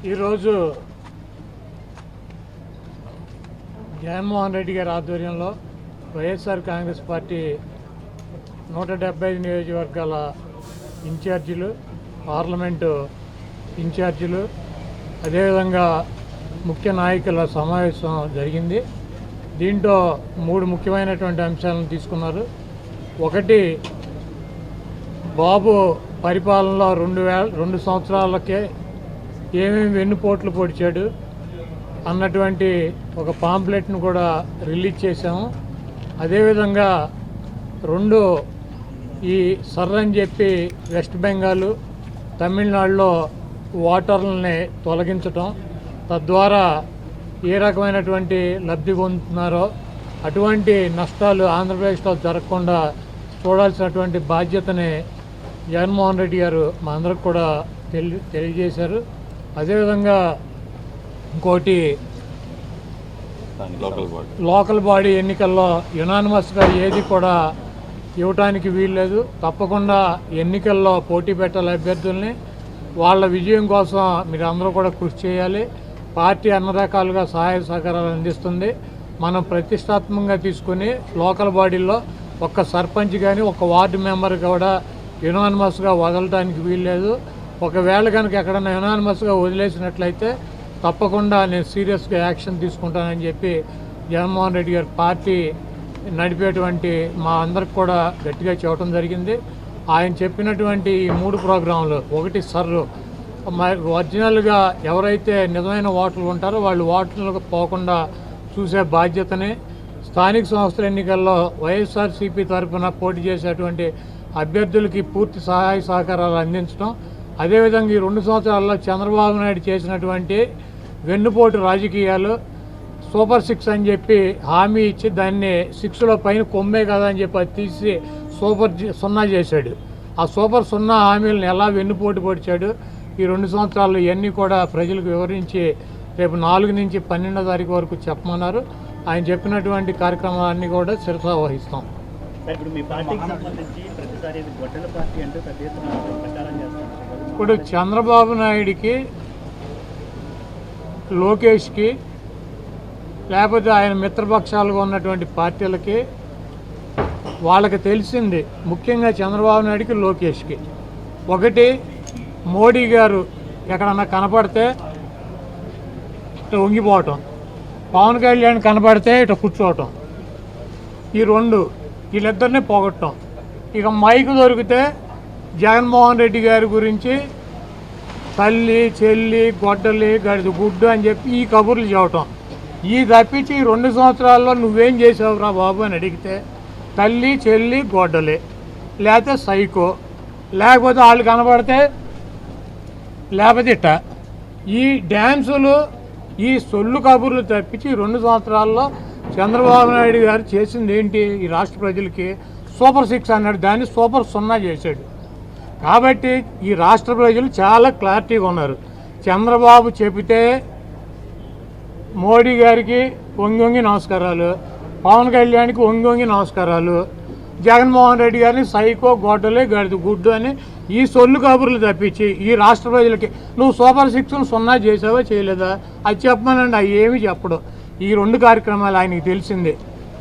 ఈరోజు జగన్మోహన్ రెడ్డి గారి ఆధ్వర్యంలో వైఎస్ఆర్ కాంగ్రెస్ పార్టీ 175 నియోజకవర్గాల ఇన్ఛార్జీలు, పార్లమెంటు ఇన్ఛార్జీలు, అదేవిధంగా ముఖ్య నాయకుల సమావేశం జరిగింది. దీంట్లో 3 ముఖ్యమైనటువంటి అంశాలను తీసుకున్నారు. ఒకటి, బాబు పరిపాలనలో 2 సంవత్సరాలకే ఏమేమి వెన్నుపోట్లు పొడిచాడు అన్నటువంటి ఒక పాంప్లెట్ను కూడా రిలీజ్ చేశాము. అదేవిధంగా 2, ఈ సర్రని చెప్పి వెస్ట్ బెంగాల్, తమిళనాడులో ఓటర్లని తొలగించటం, తద్వారా ఏ రకమైనటువంటి లబ్ధి పొందుతున్నారో అటువంటి నష్టాలు ఆంధ్రప్రదేశ్లో జరగకుండా చూడాల్సినటువంటి బాధ్యతని జగన్మోహన్ రెడ్డి గారు మా అందరికి కూడా తెలియజేశారు. అదేవిధంగా ఇంకోటి, లోకల్ బాడీ ఎన్నికల్లో యునానిమస్గా ఏది కూడా ఇవ్వటానికి వీల్లేదు. తప్పకుండా ఎన్నికల్లో పోటీ పెట్టాలి అభ్యర్థుల్ని. వాళ్ళ విజయం కోసం మీరు అందరూ కూడా కృషి చేయాలి. పార్టీ అన్ని రకాలుగా సహాయ సహకారాలు అందిస్తుంది. మనం ప్రతిష్టాత్మకంగా తీసుకుని లోకల్ బాడీల్లో ఒక్క సర్పంచ్ కానీ ఒక వార్డు మెంబర్ కూడా యునానిమస్గా వదలటానికి వీల్లేదు. ఒకవేళ కనుక ఎక్కడన్నా యునానిమస్గా వదిలేసినట్లయితే తప్పకుండా నేను సీరియస్గా యాక్షన్ తీసుకుంటానని చెప్పి జగన్మోహన్ రెడ్డి గారి పార్టీ నడిపేటువంటి మా అందరికి కూడా గట్టిగా చెప్పడం జరిగింది. ఆయన చెప్పినటువంటి ఈ 3 ప్రోగ్రాంలు, ఒకటి సర్రు, ఒరిజినల్గా ఎవరైతే నిజమైన ఓటర్లు ఉంటారో వాళ్ళు ఓటర్లకు పోకుండా చూసే బాధ్యతని, స్థానిక సంస్థల ఎన్నికల్లో వైఎస్ఆర్సీపీ తరఫున పోటీ చేసేటువంటి అభ్యర్థులకి పూర్తి సహాయ సహకారాలు అందించడం, అదేవిధంగా ఈ 2 సంవత్సరాల్లో చంద్రబాబు నాయుడు చేసినటువంటి వెన్నుపోటు రాజకీయాలు, సూపర్ 6 అని చెప్పి హామీ ఇచ్చి దాన్ని 6లో పైన కొమ్మే కదా అని చెప్పి అది తీసి సూపర్ 0 చేశాడు. ఆ సూపర్ 0 హామీలను ఎలా వెన్నుపోటు పొడిచాడు ఈ 2 సంవత్సరాలు ఇవన్నీ కూడా ప్రజలకు వివరించి రేపు 4 నుంచి 12వ తారీఖు వరకు చెప్పమన్నారు. ఆయన చెప్పినటువంటి కార్యక్రమాలన్నీ కూడా శిరసా వహిస్తాం. ఇప్పుడు చంద్రబాబు నాయుడికి, లోకేష్కి, లేకపోతే ఆయన మిత్రపక్షాలుగా ఉన్నటువంటి పార్టీలకి వాళ్ళకి తెలిసింది, ముఖ్యంగా చంద్రబాబు నాయుడికి, లోకేష్కి, ఒకటి, మోడీ గారు ఎక్కడన్నా కనపడితే ఇట్లా వంగిపోవటం, పవన్ కళ్యాణ్ కనపడితే ఇట్లా కూర్చోవటం, ఈ 2 వీళ్ళిద్దరినీ పోగొట్టడం. ఇక మైకు దొరికితే జగన్మోహన్ రెడ్డి గారి గురించి తల్లి, చెల్లి, గొడ్డలి, గడిది గుడ్డు అని చెప్పి ఈ కబుర్లు చెప్పటం. ఈ తప్పించి ఈ 2 సంవత్సరాల్లో నువ్వేం చేసావురా బాబు అని అడిగితే తల్లి, చెల్లి, గొడ్డలి, లేకపోతే సైకో, లేకపోతే వాళ్ళు కనబడితే లేకపోతే ఇట్ట, ఈ డ్యాన్సులు, ఈ సొల్లు కబుర్లు తప్పించి ఈ 2 సంవత్సరాల్లో చంద్రబాబు నాయుడు గారు చేసింది ఏంటి? ఈ రాష్ట్ర ప్రజలకి సూపర్ 6 అన్నాడు, దాన్ని సూపర్ 0 చేశాడు. కాబట్టి ఈ రాష్ట్ర ప్రజలు చాలా క్లారిటీగా ఉన్నారు. చంద్రబాబు చెబితే మోడీ గారికి వంగి నమస్కారాలు, పవన్ కళ్యాణ్కి వంగి నమస్కారాలు, జగన్మోహన్ రెడ్డి గారిని సైకో, గొడ్డలే, గడిది గుడ్డు అని ఈ సొల్లు కబుర్లు తప్పించి ఈ రాష్ట్ర ప్రజలకి నువ్వు సూపర్ 6ను 0 చేసావా చేయలేదా అది చెప్పమనండి. అవి ఏమి చెప్పడు. ఈ 2 కార్యక్రమాలు ఆయనకి తెలిసిందే.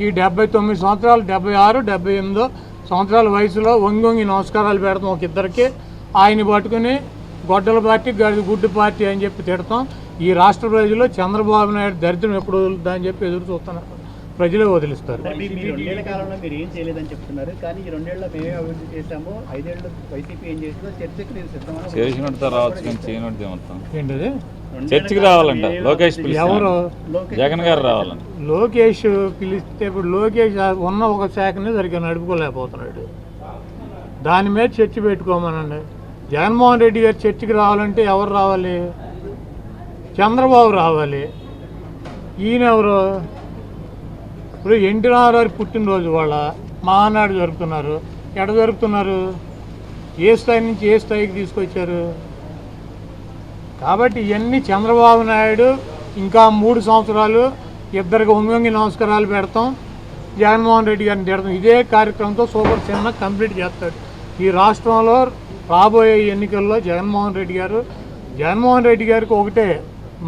ఈ 79 సంవత్సరాలు, 76, 78 సంవత్సరాల వయసులో వంగి నమస్కారాలు పెడతాం ఒక ఇద్దరికి, ఆయన పట్టుకుని గొడ్డల పార్టీ, గడిది గుడ్డు పార్టీ అని చెప్పి తిడతాం. ఈ రాష్ట్ర ప్రజలు చంద్రబాబు నాయుడు దరిద్రం ఎప్పుడు వదులుతా అని చెప్పి ఎదురు చూస్తున్నారు. ప్రజలే వదిలిస్తారు. కాలంలో మీరు ఏం చేయలేదని చెప్తున్నారు, కానీ ఈ 2 ఏళ్ళలో మేమే అభివృద్ధి చేశాము, 5 ఏళ్ళు వైసీపీ ఏం చేసిందో చర్చకి నేను చేసినట్టు రావచ్చు కానీ చేయనట్టు మొత్తం ఏంటది చర్చకి రావాలంట. లోకేష్ ఎవరు? జగన్ గారు రావాలంట. లోకేష్ పిలిస్తే ఇప్పుడు లోకేష్ ఉన్న ఒక శాఖని సరిగ్గా నడుపుకోలేకపోతున్నాడు. దాని మీద చర్చ పెట్టుకోమనండి. జగన్మోహన్ రెడ్డి గారు చర్చకి రావాలంటే ఎవరు రావాలి? చంద్రబాబు రావాలి. ఈయన ఎవరు? ఇప్పుడు ఎన్టీ రామారావు పుట్టినరోజు వాళ్ళ మహానాడు జరుపుతున్నారు. ఎక్కడ జరుపుతున్నారు? ఏ స్థాయి నుంచి ఏ స్థాయికి తీసుకొచ్చారు? కాబట్టి ఇవన్నీ చంద్రబాబు నాయుడు ఇంకా 3 సంవత్సరాలు ఇద్దరికి వంగి నమస్కారాలు పెడతాం, జగన్మోహన్ రెడ్డి గారిని తిడతాం. ఇదే కార్యక్రమంతో సూపర్ 7 కంప్లీట్ చేస్తాడు. ఈ రాష్ట్రంలో రాబోయే ఎన్నికల్లో జగన్మోహన్ రెడ్డి గారు జగన్మోహన్ రెడ్డి గారికి ఒకటే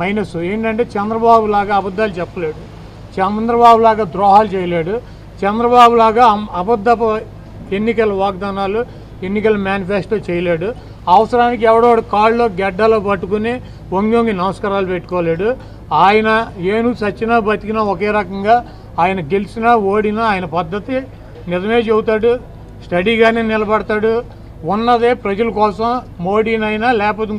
మైనస్ ఏంటంటే చంద్రబాబు లాగా అబద్ధాలు చెప్పలేడు, చంద్రబాబు లాగా ద్రోహాలు చేయలేడు, చంద్రబాబు లాగా అబద్ధపు ఎన్నికల వాగ్దానాలు ఎన్నికల మేనిఫెస్టో చేయలేడు. అవసరానికి ఎవడోడు కాళ్ళలో గెడ్డలో పట్టుకుని వంగి నమస్కారాలు పెట్టుకోలేడు. ఆయన ఏను చచ్చినా బతికినా ఒకే రకంగా, ఆయన గెలిచినా ఓడినా ఆయన పద్ధతి నిజమే చెబుతాడు, స్టడీగానే నిలబడతాడు. ఉన్నదే ప్రజల కోసం, మోడీనైనా లేకపోతే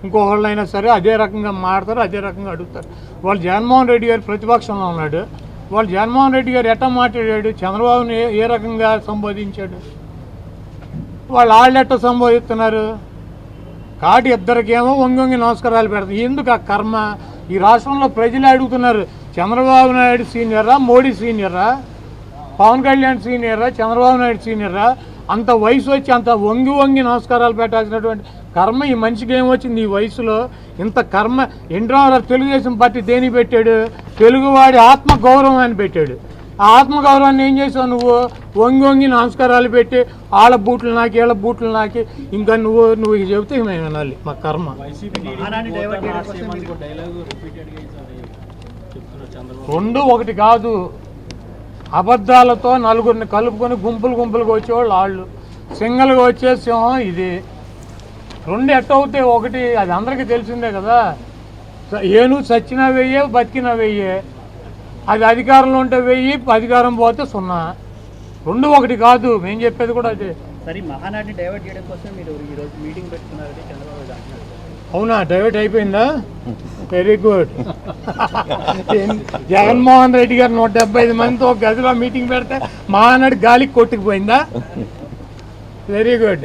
ఇంకోళ్ళైనా సరే అదే రకంగా మాట్లాడతారు, అదే రకంగా అడుగుతారు. వాళ్ళు జగన్మోహన్ రెడ్డి గారు ప్రతిపక్షంలో ఉన్నాడు, వాళ్ళు జగన్మోహన్ రెడ్డి గారు ఎట్లా మాట్లాడాడు, చంద్రబాబుని ఏ రకంగా సంబోధించాడు, వాళ్ళు ఎట్లా సంబోధిస్తున్నారు. కాబట్టి ఇద్దరికేమో వంగి నమస్కారాలు పెడతారు. ఎందుకు ఆ కర్మ? ఈ రాష్ట్రంలో ప్రజలు అడుగుతున్నారు, చంద్రబాబు నాయుడు సీనియరా, మోడీ సీనియరా, పవన్ కళ్యాణ్ సీనియరా, చంద్రబాబు నాయుడు సీనియరా? అంత వయసు వచ్చి అంత వంగి నమస్కారాలు పెట్టాల్సినటువంటి కర్మ ఈ మనిషికి ఏమొచ్చింది ఈ వయసులో? ఇంత కర్మ ఎన్టీఆర్ తెలుగుదేశం పార్టీ దేని పెట్టాడు? తెలుగువాడి ఆత్మగౌరవం అని పెట్టాడు. ఆ ఆత్మగౌరవాన్ని ఏం చేసావు నువ్వు? వంగి నమస్కారాలు పెట్టి వాళ్ళ బూట్లు నాకి వీళ్ళ బూట్లు నాకి ఇంకా నువ్వు చెబితే మేము వినాలి. మా కర్మ. రెండు ఒకటి కాదు. అబద్ధాలతో నలుగురిని కలుపుకొని గుంపులుగా వచ్చేవాళ్ళు వాళ్ళు, సింగల్గా వచ్చే సింహం ఇది. రెండు ఎట్టవుతాయి? ఒకటి అది అందరికీ తెలిసిందే కదా, ఏను చచ్చినా వెయ్యే, బతికినా వెయ్యే. అది అధికారంలో ఉంటే వెయ్యి, అధికారం పోతే 0. రెండు ఒకటి కాదు. మేము చెప్పేది కూడా అదే. సరే, మహానాడిని డైవర్ట్ చేయడం కోసం మీరు ఈరోజు మీటింగ్ పెట్టుకున్నారని చంద్రబాబు అంటున్నారు. అవునా? డైవర్ట్ అయిపోయిందా? Very good. జగన్మోహన్ రెడ్డి గారు 175 మందితో ఒక గదిలో మీటింగ్ పెడితే మహానాడు గాలికి కొట్టుకుపోయిందా? Very good.